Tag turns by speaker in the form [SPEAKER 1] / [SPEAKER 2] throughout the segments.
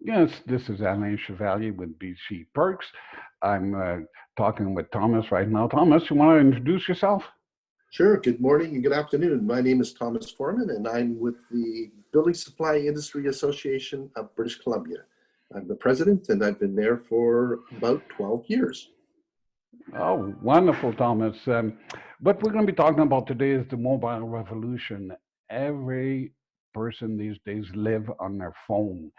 [SPEAKER 1] Yes, this is Alain Chevalier with BcPERKS. I'm talking with Thomas right now. Thomas, you want to introduce yourself?
[SPEAKER 2] Sure. Good morning and good afternoon. My name is Thomas Foreman, and I'm with the Building Supply Industry Association of British Columbia. I'm the president, and I've been there for about 12 years.
[SPEAKER 1] Oh, wonderful, Thomas. What we're going to be talking about today is the mobile revolution. Every person these days live on their phone.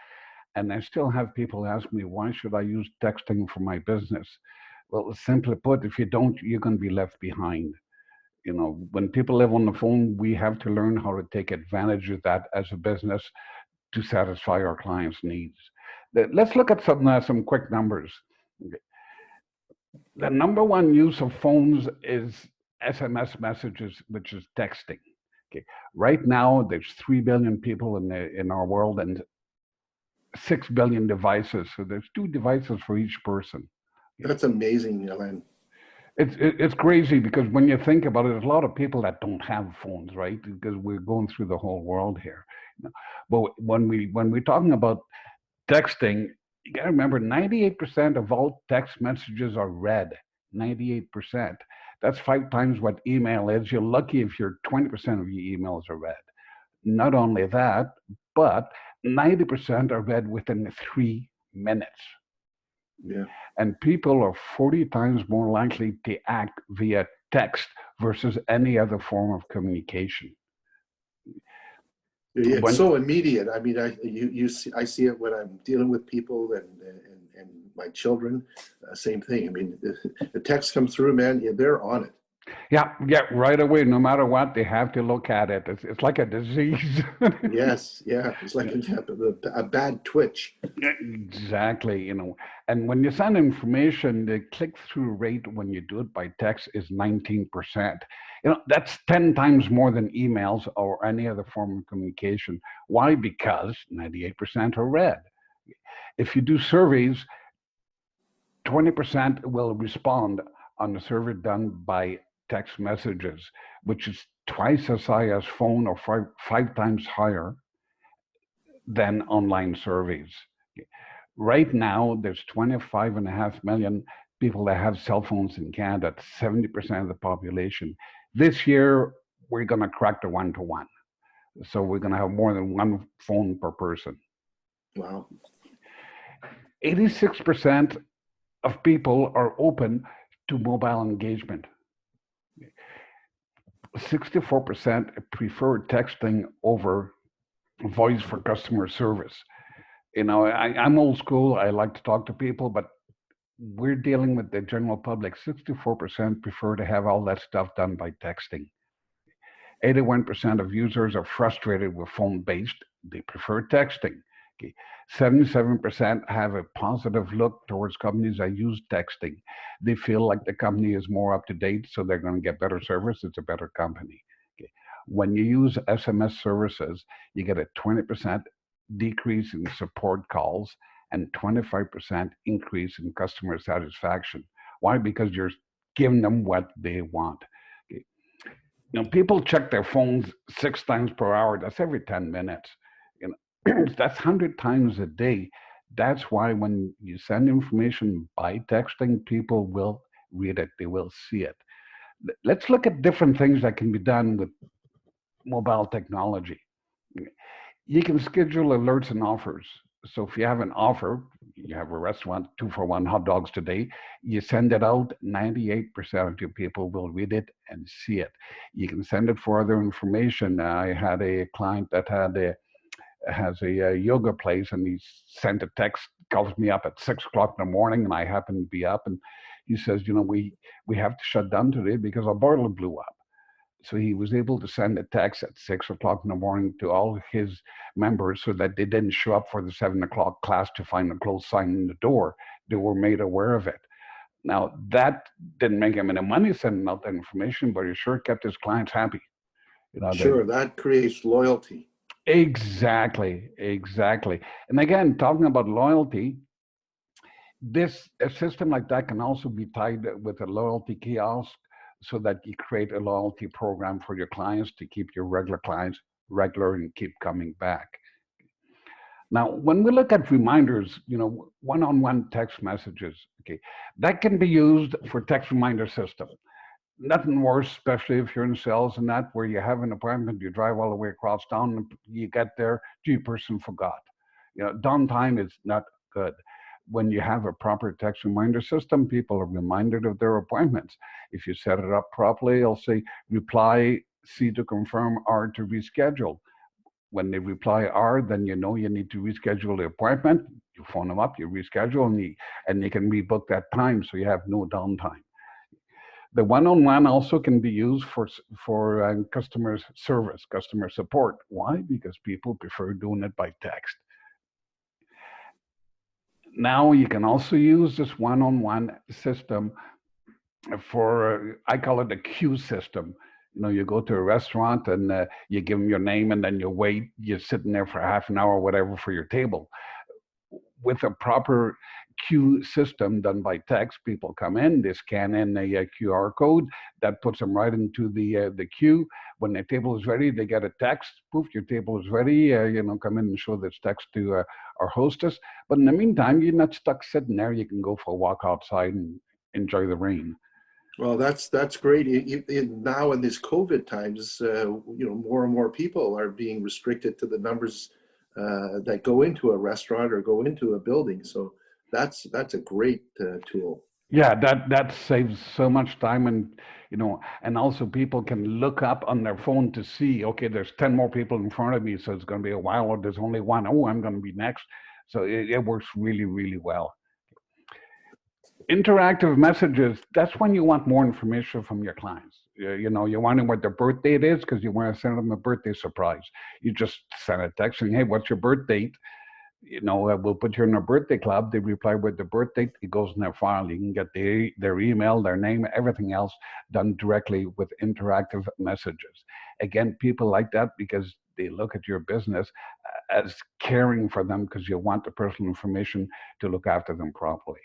[SPEAKER 1] And I still have people ask me, why should I use texting for my business? Well, simply put, if you don't, you're going to be left behind. When people live on the phone, we have to learn how to take advantage of that as a business to satisfy our clients' needs. Let's look at some quick numbers. The number one use of phones is SMS messages, which is texting. Okay. Right now, there's 3 billion people in our world and 6 billion devices. So there's two devices for each person.
[SPEAKER 2] That's amazing, Ellen.
[SPEAKER 1] It's crazy because when you think about it, there's a lot of people that don't have phones, right? Because we're going through the whole world here. But when we're talking about texting, you got to remember 98% of all text messages are read. 98%. That's 5 times what email is. You're lucky if your 20% of your emails are read. Not only that, but 90% are read within 3 minutes.
[SPEAKER 2] Yeah.
[SPEAKER 1] And people are 40 times more likely to act via text versus any other form of communication.
[SPEAKER 2] It's
[SPEAKER 1] When
[SPEAKER 2] so immediate. I mean, I see it when I'm dealing with people and my children. Same thing. I mean, the text comes through, man. Yeah, they're on it.
[SPEAKER 1] yeah, right away, no matter what, they have to look at it. It's like a disease.
[SPEAKER 2] Yes, yeah. It's like a bad twitch.
[SPEAKER 1] Exactly, and when you send information, the click-through rate when you do it by text is 19%. That's 10 times more than emails or any other form of communication. Why? Because 98% are read. If you do surveys, 20% will respond on a survey done by text messages, which is twice as high as phone or five times higher than online surveys. Right now, there's 25.5 million people that have cell phones in Canada, 70% of the population. This year, we're going to crack the 1-to-1. So we're going to have more than one phone per person.
[SPEAKER 2] Wow.
[SPEAKER 1] 86% of people are open to mobile engagement. 64% prefer texting over voice for customer service. I'm old school. I like to talk to people, but we're dealing with the general public. 64% prefer to have all that stuff done by texting. 81% of users are frustrated with phone-based. They prefer texting. Okay. 77% have a positive look towards companies that use texting. They feel like the company is more up to date, so they're going to get better service. It's a better company. Okay. When you use SMS services, you get a 20% decrease in support calls and 25% increase in customer satisfaction. Why? Because you're giving them what they want. Okay. People check their phones 6 times per hour. That's every 10 minutes. That's 100 times a day. That's why when you send information by texting, people will read it. They will see it. Let's look at different things that can be done with mobile technology. You can schedule alerts and offers. So if you have an offer, you have a restaurant, 2 for 1 hot dogs today, you send it out, 98% of your people will read it and see it. You can send it for other information. I had a client that has a yoga place, and he sent a text, calls me up at 6 o'clock in the morning, and I happen to be up, and he says, we have to shut down today because our boiler blew up. So he was able to send a text at 6 o'clock in the morning to all his members so that they didn't show up for the 7 o'clock class to find a closed sign in the door. They were made aware of it. Now, that didn't make him any money sending out that information, but he sure kept his clients happy.
[SPEAKER 2] Sure, that creates loyalty.
[SPEAKER 1] Exactly. And again, talking about loyalty, a system like that can also be tied with a loyalty kiosk so that you create a loyalty program for your clients to keep your regular clients regular and keep coming back. Now, when we look at reminders, one-on-one text messages, okay, that can be used for text reminder system. Nothing worse, especially if you're in sales and that, where you have an appointment, you drive all the way across town, and you get there, gee, person forgot. Downtime is not good. When you have a proper text reminder system, people are reminded of their appointments. If you set it up properly, it'll say reply C to confirm, R to reschedule. When they reply R, then you know you need to reschedule the appointment. You phone them up, you reschedule, and you can rebook that time, so you have no downtime. The one-on-one also can be used for customer service, customer support. Why? Because people prefer doing it by text. Now you can also use this one-on-one system for, I call it a queue system. You go to a restaurant and you give them your name, and then you wait. You're sitting there for half an hour or whatever for your table. With a proper queue system done by text, people come in, they scan in a QR code that puts them right into the queue. When the table is ready, they get a text. Poof, your table is ready. Come in and show this text to our hostess. But in the meantime, you're not stuck sitting there. You can go for a walk outside and enjoy the rain.
[SPEAKER 2] Well, that's great. Now in these COVID times, more and more people are being restricted to the numbers that go into a restaurant or go into a building. So that's a great tool.
[SPEAKER 1] Yeah, that saves so much time, and also people can look up on their phone to see, okay, there's 10 more people in front of me, so it's going to be a while, or there's only one. Oh, I'm going to be next. So it works really, really well. Interactive messages, that's when you want more information from your clients. You're wondering what their birth date is because you want to send them a birthday surprise. You just send a text saying, hey, what's your birth date? We'll put you in our birthday club. They reply with the birth date. It goes in their file. You can get their email, their name, everything else done directly with interactive messages. Again, people like that because they look at your business as caring for them because you want the personal information to look after them properly.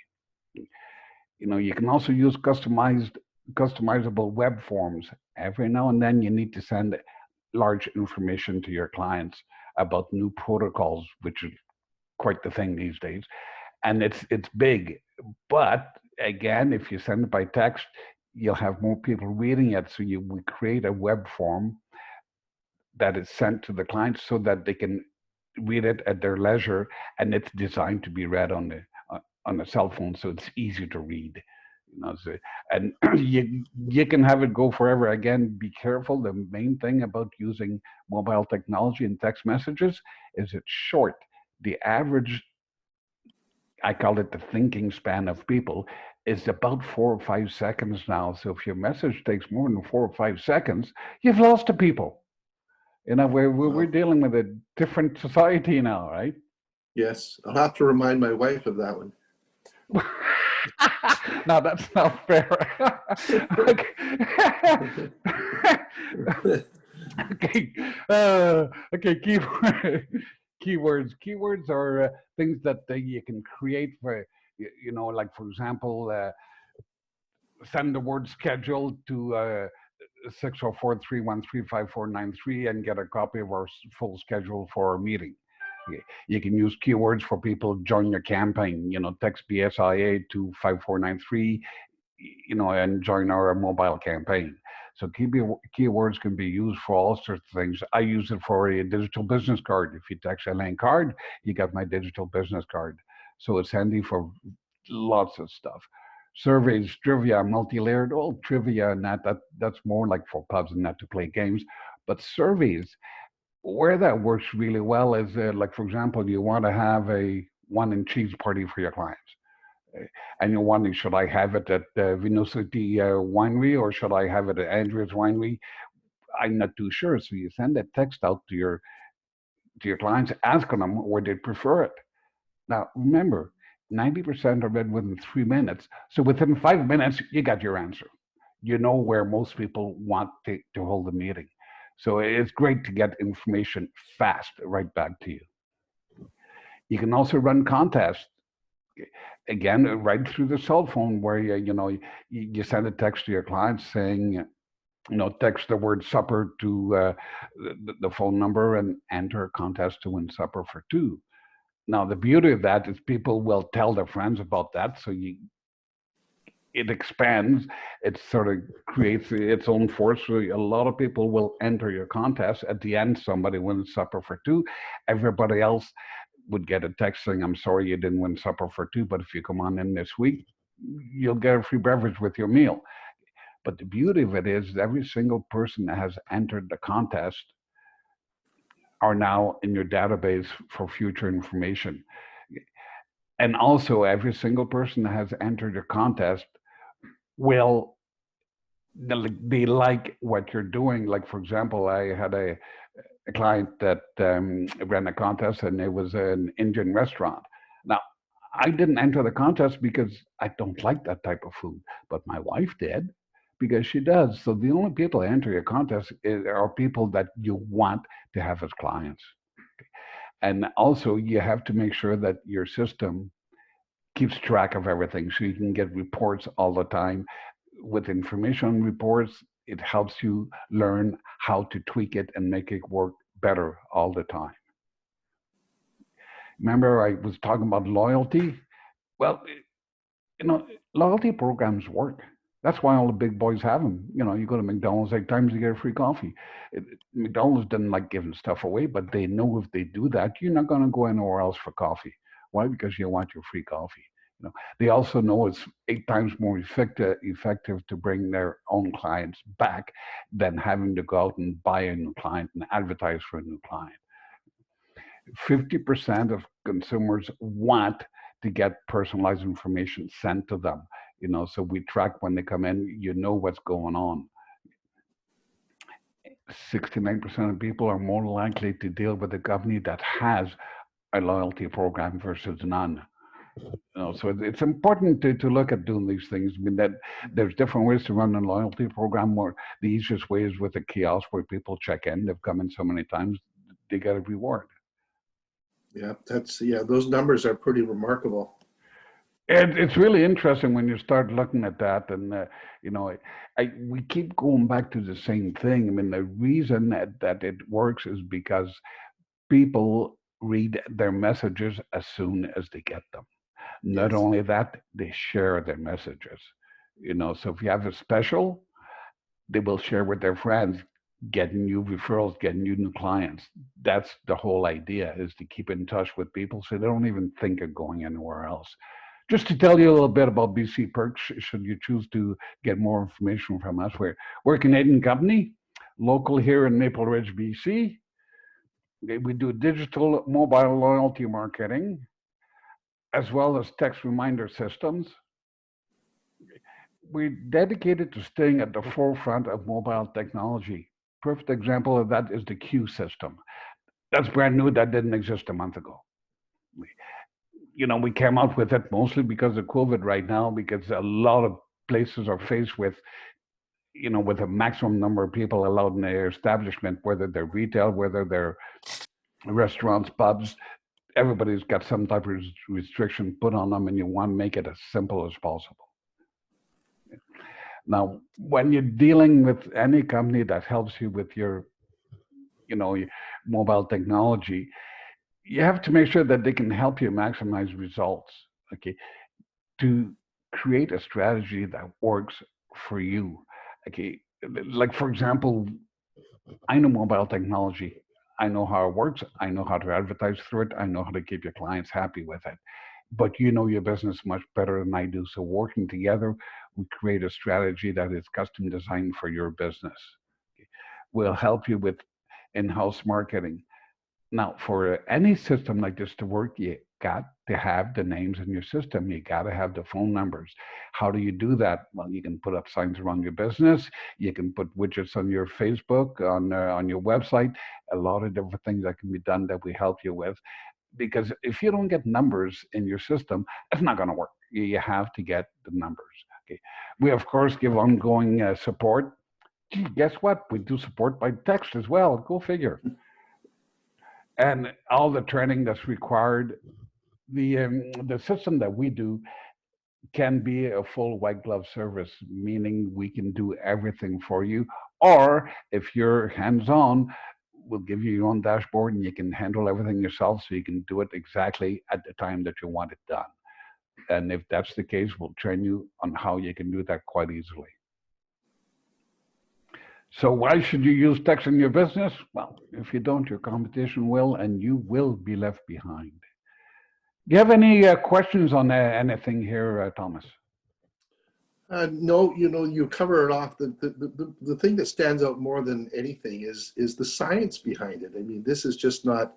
[SPEAKER 1] You can also use customizable web forms. Every now and then you need to send large information to your clients about new protocols, which is quite the thing these days. And it's big. But again, if you send it by text, you'll have more people reading it. So we create a web form that is sent to the clients so that they can read it at their leisure, and it's designed to be read on the cell phone, so it's easy to read. And you can have it go forever. Again, be careful. The main thing about using mobile technology and text messages is it's short. The average, I call it the thinking span of people, is about 4 or 5 seconds now. So if your message takes more than 4 or 5 seconds, you've lost the people. We're dealing with a different society now, right?
[SPEAKER 2] Yes, I'll have to remind my wife of that one.
[SPEAKER 1] No, that's not fair. Okay. Okay. Keywords. Keywords are things that you can create for, like for example, send the word schedule to 604-313-5493 and get a copy of our full schedule for our meeting. You can use keywords for people to join your campaign, text BSIA to 5493, and join our mobile campaign. So keywords can be used for all sorts of things. I use it for a digital business card. If you text Elaine card, you get my digital business card. So it's handy for lots of stuff. Surveys, trivia, multi-layered, trivia and that's more like for pubs and not to play games. But surveys, where that works really well is like, for example, you want to have a wine and cheese party for your clients. And you're wondering, should I have it at Vinocity Winery or should I have it at Andrea's Winery? I'm not too sure. So you send a text out to your clients asking them where they prefer it. Now, remember, 90% are read within 3 minutes. So within 5 minutes, you got your answer. You know where most people want to hold the meeting. So it's great to get information fast right back to you. You can also run contests. Again, right through the cell phone where you send a text to your clients saying, text the word supper to the phone number and enter a contest to win supper for 2. Now, the beauty of that is people will tell their friends about that. So it expands, it sort of creates its own force. So a lot of people will enter your contest. At the end, somebody wins supper for two. Everybody else would get a text saying, I'm sorry you didn't win supper for two, but if you come on in this week, you'll get a free beverage with your meal. But the beauty of it is every single person that has entered the contest are now in your database for future information. And also, every single person that has entered your contest will they like what you're doing. Like, for example, I had a client that ran a contest, and it was an Indian restaurant. Now, I didn't enter the contest because I don't like that type of food, but my wife did because she does. So the only people that enter your contest are people that you want to have as clients. And also, you have to make sure that your system keeps track of everything so you can get reports all the time. With information reports, it helps you learn how to tweak it and make it work better all the time. Remember, I was talking about loyalty? Well, loyalty programs work. That's why all the big boys have them. You go to McDonald's 8 times, you get a free coffee. McDonald's didn't like giving stuff away, but they know if they do that, you're not going to go anywhere else for coffee. Why? Because you want your free coffee. They also know it's 8 times more effective to bring their own clients back than having to go out and buy a new client and advertise for a new client. 50% of consumers want to get personalized information sent to them. So we track when they come in, what's going on. 69% of people are more likely to deal with a company that has a loyalty program versus none. So it's important to look at doing these things. I mean, that there's different ways to run a loyalty program. Where the easiest way is with a kiosk where people check in. They've come in so many times, they get a reward.
[SPEAKER 2] Yeah, those numbers are pretty remarkable.
[SPEAKER 1] It's really interesting when you start looking at that, and we keep going back to the same thing. I mean, the reason that it works is because people read their messages as soon as they get them. Not
[SPEAKER 2] Yes.
[SPEAKER 1] only that, they share their messages. So if you have a special, they will share with their friends, getting you referrals, getting you new clients. That's the whole idea, is to keep in touch with people so they don't even think of going anywhere else. Just to tell you a little bit about BcPERKS, should you choose to get more information from us, we're a Canadian company, local here in Maple Ridge, BC. We do digital mobile loyalty marketing, as well as text reminder systems. We're dedicated to staying at the forefront of mobile technology. Perfect example of that is the queue system. That's brand new. That didn't exist a month ago. We came out with it mostly because of COVID right now, because a lot of places are faced with a maximum number of people allowed in their establishment, whether they're retail, whether they're restaurants, pubs. Everybody's got some type of restriction put on them, and you want to make it as simple as possible. Now, when you're dealing with any company that helps you with your mobile technology, you have to make sure that they can help you maximize results. Okay, to create a strategy that works for you. Okay, like for example, I know mobile technology. I know how it works. I know how to advertise through it. I know how to keep your clients happy with it. But you know your business much better than I do. So working together, we create a strategy that is custom designed for your business. We'll help you with in-house marketing. Now, for any system like this to work, you got to have the names in your system. You got to have the phone numbers. How do you do that? Well, you can put up signs around your business. You can put widgets on your Facebook, on your website. A lot of different things that can be done that we help you with. Because if you don't get numbers in your system, it's not going to work. You have to get the numbers. Okay. We of course give ongoing support. Gee, guess what? We do support by text as well. Go figure. And all the training that's required. The system that we do can be a full white glove service, meaning we can do everything for you. Or if you're hands-on, will give you your own dashboard, and you can handle everything yourself, so you can do it exactly at the time that you want it done. And if that's the case, we'll train you on how you can do that quite easily. So why should you use text in your business? Well, if you don't, your competition will, and you will be left behind. Do you have any questions on anything here, Thomas?
[SPEAKER 2] No, you cover it off. The thing that stands out more than anything is the science behind it. I mean, this is just not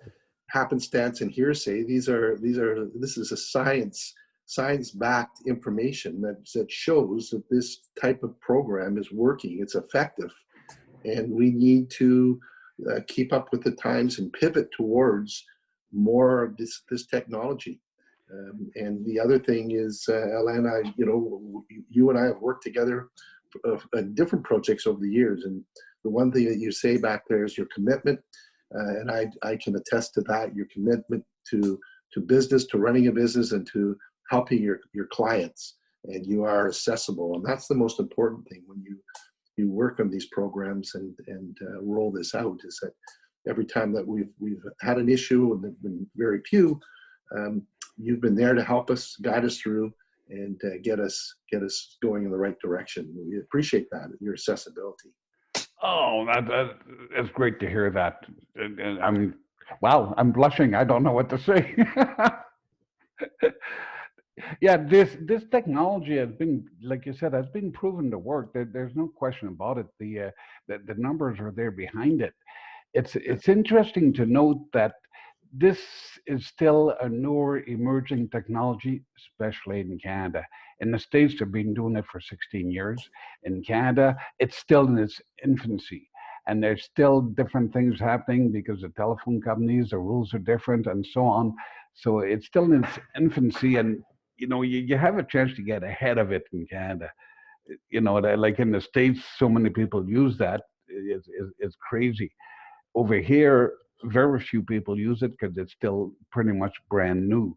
[SPEAKER 2] happenstance and hearsay. This is a science-backed information that shows that this type of program is working. It's effective, and we need to keep up with the times and pivot towards more of this technology. And the other thing is, Elena, you and I have worked together on different projects over the years. And the one thing that you say back there is your commitment. And I can attest to that, your commitment to business, to running a business, and to helping your clients. And you are accessible. And that's the most important thing when you work on these programs and roll this out, is that every time that we've had an issue, and there've been very few, you've been there to help us, guide us through, and get us going in the right direction. We appreciate that, your accessibility.
[SPEAKER 1] Oh, that's great to hear that. And wow, I'm blushing. I don't know what to say. Yeah, this technology has been, like you said, has been proven to work. There's no question about it. The numbers are there behind it. It's interesting to note that this is still a newer emerging technology, especially in Canada. In the States, they've been doing it for 16 years. In Canada, it's still in its infancy. And there's still different things happening because the telephone companies, the rules are different, and so on. So it's still in its infancy, and you have a chance to get ahead of it in Canada. Like in the States, so many people use that. It's crazy. Over here, very few people use it because it's still pretty much brand new.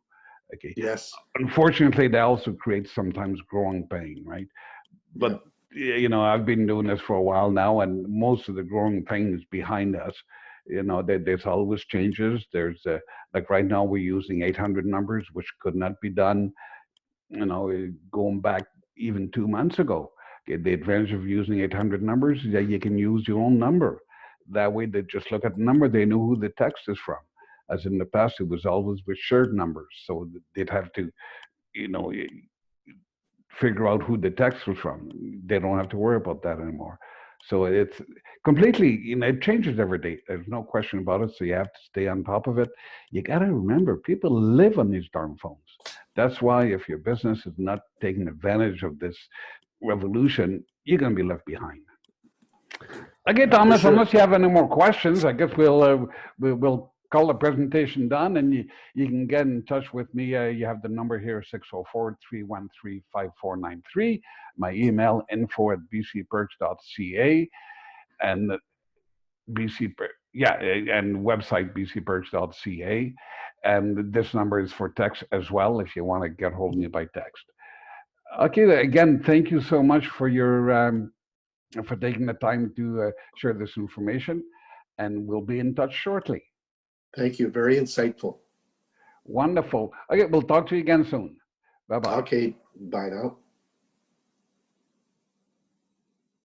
[SPEAKER 1] Okay.
[SPEAKER 2] Yes.
[SPEAKER 1] Unfortunately, that also creates sometimes growing pain, right? But I've been doing this for a while now, and most of the growing pain is behind us. There's always changes. There's like right now we're using 800 numbers, which could not be done, going back even 2 months ago. Okay, the advantage of using 800 numbers is that you can use your own number. That way, they just look at the number, they know who the text is from. As in the past, it was always with shared numbers. So they'd have to, figure out who the text was from. They don't have to worry about that anymore. So it's completely, it changes every day. There's no question about it. So you have to stay on top of it. You got to remember, people live on these darn phones. That's why if your business is not taking advantage of this revolution, you're going to be left behind. Okay, Thomas,
[SPEAKER 2] sure.
[SPEAKER 1] Unless you have any more questions, I guess we'll call the presentation done, and you can get in touch with me. You have the number here, 604-313-5493. My email, info@bcperks.ca, and and website bcperks.ca. And this number is for text as well if you want to get hold of me by text. Okay, again, thank you so much for for taking the time to share this information, and we'll be in touch shortly.
[SPEAKER 2] Thank you. Very insightful.
[SPEAKER 1] Wonderful. Okay, we'll talk to you again soon. Bye-bye.
[SPEAKER 2] Okay, bye now.